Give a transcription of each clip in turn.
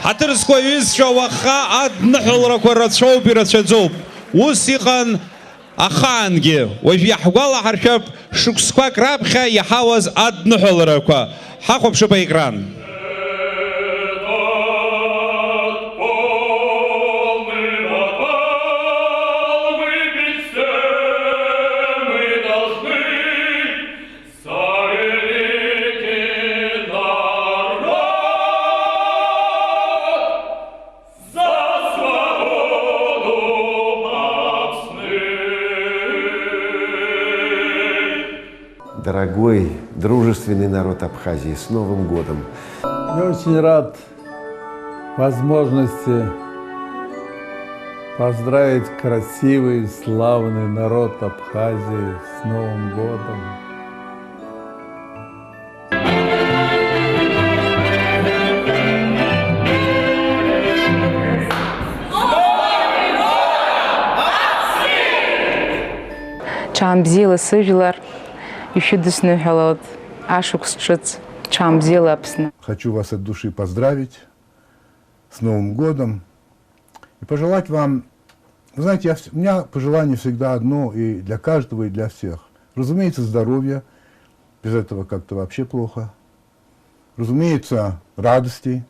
Ҳаҭырзқәа аҩызцәа уаха адныҳәалрақәа рацәоуп ирацәаӡоуп. Ус иҟан ахаангьы. Уажә иаҳгәалаҳаршәап шықәсқәак раԥхьа иаҳауаз адныҳәалрақәа. Ҳахәаԥшып аекран. Дорогой, дружественный народ Абхазии, с Новым годом! Я очень рад возможности поздравить красивый, славный народ Абхазии с Новым годом. Чамбзила сыжлар. Хочу вас от души поздравить с Новым годом и пожелать вам, вы знаете, у меня пожелание всегда одно и для каждого, и для всех. Разумеется, здоровья, без этого как-то вообще плохо. Разумеется, радости,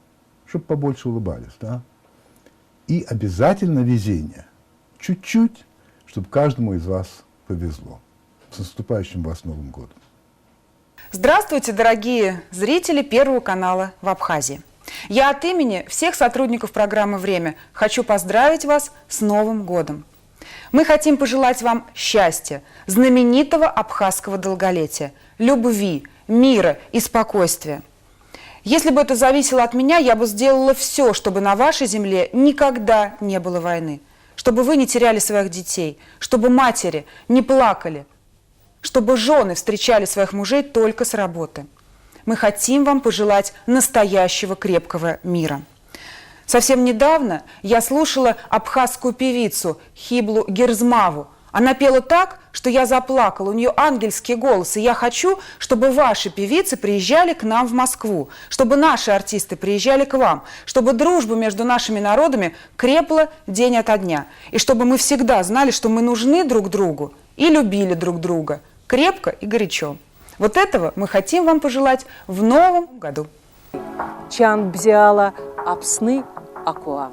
чтобы побольше улыбались, да? И обязательно везение, чуть-чуть, чтобы каждому из вас повезло. С наступающим вас Новым годом! Здравствуйте, дорогие зрители Первого канала в Абхазии. Я от имени всех сотрудников программы «Время» хочу поздравить вас с Новым годом. Мы хотим пожелать вам счастья, знаменитого абхазского долголетия, любви, мира и спокойствия. Если бы это зависело от меня, я бы сделала все, чтобы на вашей земле никогда не было войны, чтобы вы не теряли своих детей, чтобы матери не плакали, чтобы жены встречали своих мужей только с работы. Мы хотим вам пожелать настоящего крепкого мира. Совсем недавно я слушала абхазскую певицу Хиблу Герзмаву. Она пела так, что я заплакала, у нее ангельский голос. И я хочу, чтобы ваши певицы приезжали к нам в Москву, чтобы наши артисты приезжали к вам, чтобы дружба между нашими народами крепла день ото дня. И чтобы мы всегда знали, что мы нужны друг другу и любили друг друга крепко и горячо. Вот этого мы хотим вам пожелать в новом году. Чан бзиала апсны акуа.